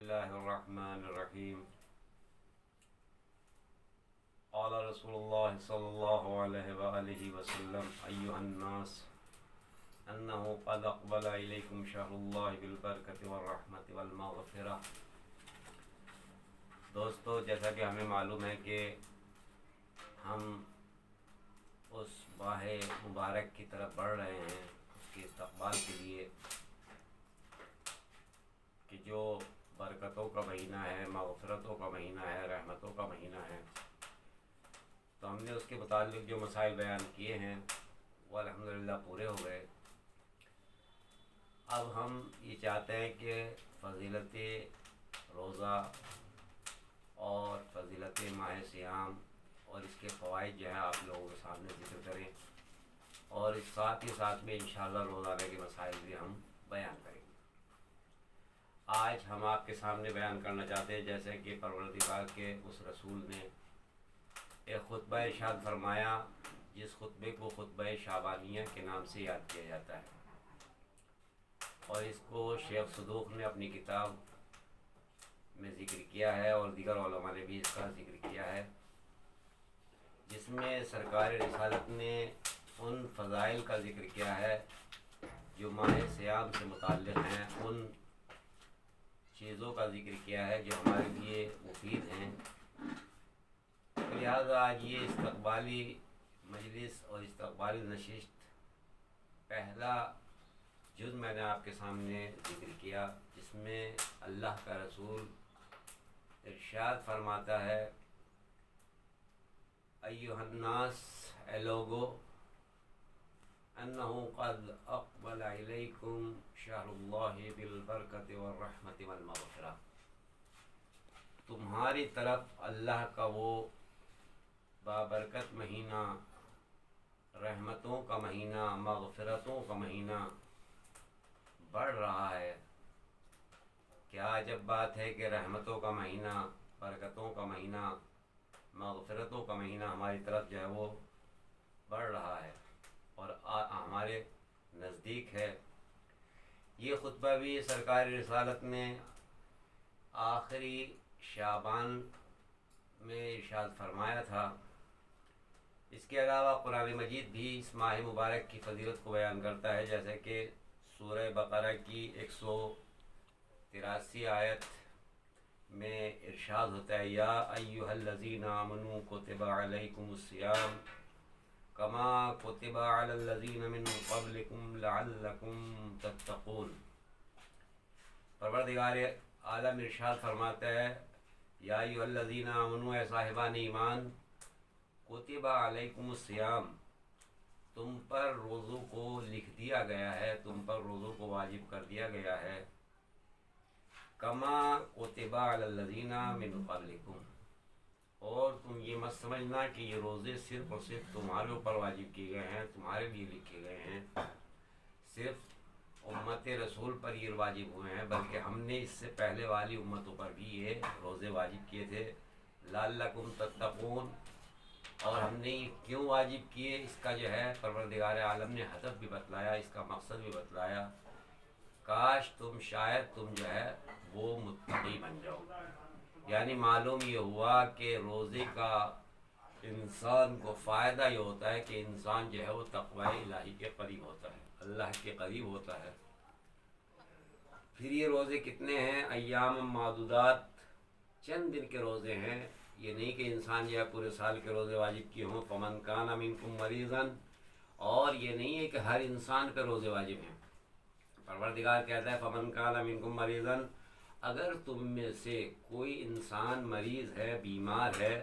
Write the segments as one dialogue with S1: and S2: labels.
S1: الله الرحمن الرحيم. قال رسول الله صلى الله عليه وآله وسلم: أيها الناس أنه قد أقبل إليكم شهر الله بالبركة والرحمة والمغفرة. دوستو، جیسا کہ ہمیں معلوم ہے کہ ہم اس ماہ مبارک کی طرف بڑھ رہے ہیں، اس کے استقبال کے لیے، کہ جو برکتوں کا مہینہ ہے، مغفرتوں کا مہینہ ہے، رحمتوں کا مہینہ ہے. تو ہم نے اس کے متعلق جو مسائل بیان کیے ہیں وہ الحمدللہ پورے ہو گئے. اب ہم یہ چاہتے ہیں کہ فضیلت روزہ اور فضیلت ماہ صیام اور اس کے فوائد جو ہے آپ لوگوں کے سامنے ذکر کریں، اور اس ساتھ ہی ساتھ میں انشاءاللہ روزانہ کے مسائل بھی ہم بیان کریں گے. آج ہم آپ کے سامنے بیان کرنا چاہتے ہیں، جیسے کہ پروردگار کے اس رسول نے ایک خطبہ ارشاد فرمایا، جس خطبے کو خطبہ شعبانیہ کے نام سے یاد کیا جاتا ہے، اور اس کو شیخ صدوق نے اپنی کتاب میں ذکر کیا ہے، اور دیگر علماء نے بھی اس کا ذکر کیا ہے، جس میں سرکار رسالت نے ان فضائل کا ذکر کیا ہے جو ماہ صیام سے متعلق ہیں، ان چیزوں کا ذکر کیا ہے جو ہمارے لیے مفید ہیں. لہذا آج یہ استقبالی مجلس اور استقبالی نشست پہلا جز میں نے آپ کے سامنے ذکر کیا، جس میں اللہ کا رسول ارشاد فرماتا ہے: ایھا الناس، اے لوگو، انہ قد اقبل الیکم شہر اللہ بالبرکۃ والرحمۃ والمغفرہ. تمہاری طرف اللہ کا وہ بابرکت مہینہ، رحمتوں کا مہینہ، مغفرتوں کا مہینہ بڑھ رہا ہے. کیا عجب بات ہے کہ رحمتوں کا مہینہ، برکتوں کا مہینہ، مغفرتوں کا مہینہ ہماری طرف جو ہے وہ بڑھ رہا ہے اور ہمارے نزدیک ہے. یہ خطبہ بھی سرکار رسالت نے آخری شعبان میں ارشاد فرمایا تھا. اس کے علاوہ قرآن مجید بھی اس ماہ مبارک کی فضیلت کو بیان کرتا ہے، جیسے کہ سورہ بقرہ کی 183 آیت میں ارشاد ہوتا ہے: یا ایھا الذین آمنوا کتب علیکم الصیام کما کتب علی الذین من قبلکم لعلکم تتقون. پروردگار عالم ارشاد فرماتا ہے: یا ایھا الذین آمنوا، اے صاحبان ایمان، کتب علیکم الصیام، تم پر روزوں کو لکھ دیا گیا ہے، تم پر روزوں کو واجب کر دیا گیا ہے. کما کتب علی الذین من قبلکم، اور تم یہ مت سمجھنا کہ یہ روزے صرف اور صرف تمہارے اوپر واجب کیے گئے ہیں، تمہارے لیے لکھے گئے ہیں، صرف امت رسول پر یہ واجب ہوئے ہیں، بلکہ ہم نے اس سے پہلے والی امتوں پر بھی یہ روزے واجب کیے تھے. لعلکم تتقون، اور ہم نے یہ کیوں واجب کیے، اس کا جو ہے پروردگار عالم نے ہدف بھی بتلایا، اس کا مقصد بھی بتلایا. کاش شاید تم جو ہے وہ متقی بن جاؤ. یعنی معلوم یہ ہوا کہ روزے کا انسان کو فائدہ یہ ہوتا ہے کہ انسان جو ہے وہ تقوی الہی کے قریب ہوتا ہے، اللہ کے قریب ہوتا ہے. پھر یہ روزے کتنے ہیں؟ ایام معدودات، چند دن کے روزے ہیں. یہ نہیں کہ انسان جو ہے پورے سال کے روزے واجب کیے ہوں. فمن کان منکم مریضا، اور یہ نہیں ہے کہ ہر انسان پہ روزے واجب ہیں. پروردگار کہتا ہے: فمن کان منکم مریضا، اگر تم میں سے کوئی انسان مریض ہے، بیمار ہے،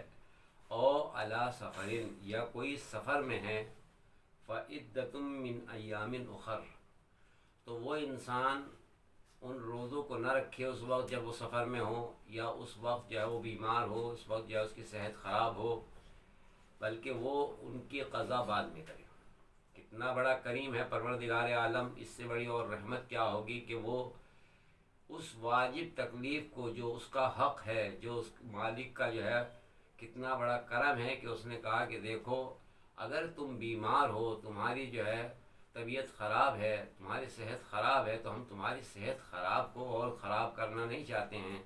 S1: او علی سفر، یا کوئی سفر میں ہے، فعدۃ من ایام اخر، تو وہ انسان ان روزوں کو نہ رکھے اس وقت جب وہ سفر میں ہو، یا اس وقت جو ہے وہ بیمار ہو، اس وقت جو ہے اس کی صحت خراب ہو، بلکہ وہ ان کی قضا بعد میں کرے. کتنا بڑا کریم ہے پروردگار عالم. اس سے بڑی اور رحمت کیا ہوگی کہ وہ اس واجب تکلیف کو، جو اس کا حق ہے، جو اس مالک کا جو ہے، کتنا بڑا کرم ہے کہ اس نے کہا کہ دیکھو، اگر تم بیمار ہو، تمہاری جو ہے طبیعت خراب ہے، تمہاری صحت خراب ہے، تو ہم تمہاری صحت خراب کو اور خراب کرنا نہیں چاہتے ہیں،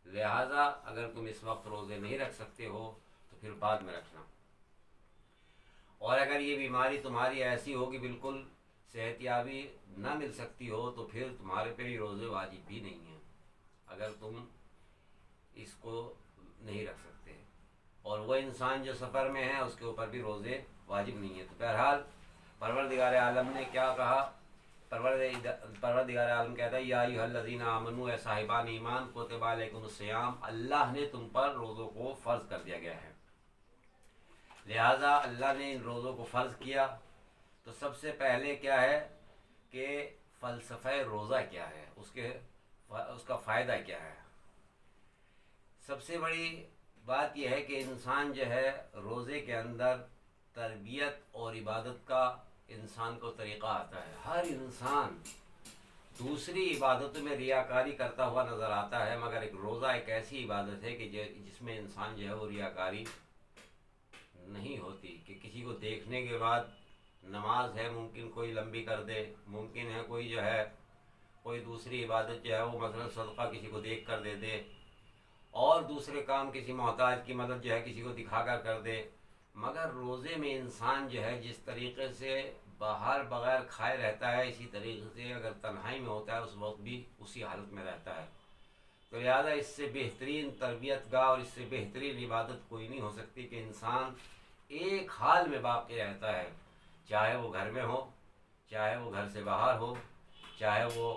S1: لہٰذا اگر تم اس وقت روزے نہیں رکھ سکتے ہو تو پھر بعد میں رکھنا، اور اگر یہ بیماری تمہاری ایسی ہو کہ بالکل صحت یابی نہ مل سکتی ہو تو پھر تمہارے پہ یہ روزے واجب بھی نہیں ہیں اگر تم اس کو نہیں رکھ سکتے، اور وہ انسان جو سفر میں ہے اس کے اوپر بھی روزے واجب نہیں ہیں۔ تو بہرحال پروردگار عالم نے کیا کہا؟ پروردگار عالم کہتا ہے یا ایھا الذین آمنوا، اے صاحبان ایمان، کتب علیکم الصیام، اللہ نے تم پر روزوں کو فرض کر دیا گیا ہے۔ لہٰذا اللہ نے ان روزوں کو فرض کیا تو سب سے پہلے کیا ہے کہ فلسفہ روزہ کیا ہے، اس کا فائدہ کیا ہے۔ سب سے بڑی بات یہ ہے کہ انسان جو ہے روزے کے اندر تربیت اور عبادت کا انسان کو طریقہ آتا ہے۔ ہر انسان دوسری عبادتوں میں ریاکاری کرتا ہوا نظر آتا ہے، مگر ایک روزہ ایک ایسی عبادت ہے کہ جس میں انسان جو ہے وہ ریاکاری نہیں ہوتی، کہ کسی کو دیکھنے کے بعد نماز ہے ممکن کوئی لمبی کر دے، ممکن ہے کوئی جو ہے کوئی دوسری عبادت جو ہے وہ مثلا صدقہ کسی کو دیکھ کر دے دے، اور دوسرے کام کسی محتاج کی مدد جو ہے کسی کو دکھا کر دے، مگر روزے میں انسان جو ہے جس طریقے سے باہر بغیر کھائے رہتا ہے اسی طریقے سے اگر تنہائی میں ہوتا ہے اس وقت بھی اسی حالت میں رہتا ہے۔ تو لہٰذا اس سے بہترین تربیت گاہ اور اس سے بہترین عبادت کوئی نہیں ہو سکتی کہ انسان ایک حال میں باقی رہتا ہے، چاہے وہ گھر میں ہو، چاہے وہ گھر سے باہر ہو، چاہے وہ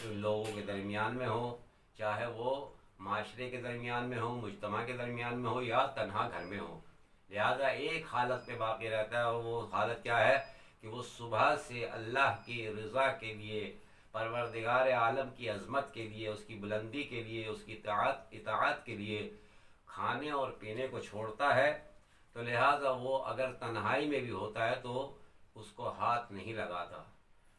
S1: لوگوں کے درمیان میں ہو، چاہے وہ معاشرے کے درمیان میں ہو، مجتمع کے درمیان میں ہو، یا تنہا گھر میں ہو۔ لہذا ایک حالت پہ باقی رہتا ہے، اور وہ حالت کیا ہے کہ وہ صبح سے اللہ کی رضا کے لیے، پروردگار عالم کی عظمت کے لیے، اس کی بلندی کے لیے، اس کی اطاعت کے لیے کھانے اور پینے کو چھوڑتا ہے۔ تو لہٰذا وہ اگر تنہائی میں بھی ہوتا ہے تو اس کو ہاتھ نہیں لگاتا،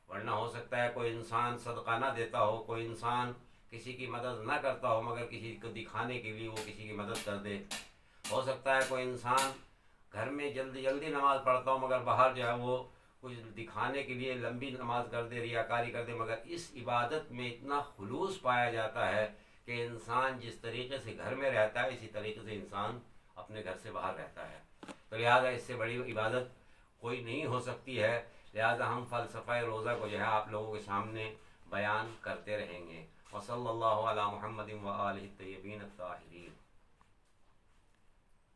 S1: ورنہ ہو سکتا ہے کوئی انسان صدقہ نہ دیتا ہو، کوئی انسان کسی کی مدد نہ کرتا ہو مگر کسی کو دکھانے کے لیے وہ کسی کی مدد کر دے، ہو سکتا ہے کوئی انسان گھر میں جلدی نماز پڑھتا ہو مگر باہر جو ہے وہ کچھ دکھانے کے لیے لمبی نماز کر دے، ریاکاری کر دے، مگر اس عبادت میں اتنا خلوص پایا جاتا ہے کہ انسان جس طریقے سے گھر میں رہتا ہے اسی طریقے سے انسان اپنے گھر سے باہر رہتا ہے۔ تو لہٰذا اس سے بڑی عبادت کوئی نہیں ہو سکتی ہے، لہٰذا ہم فلسفہ روزہ کو جو ہے آپ لوگوں کے سامنے بیان کرتے رہیں گے۔ وصلی اللہ علی محمد و آلہ الطیبین الطاہرین۔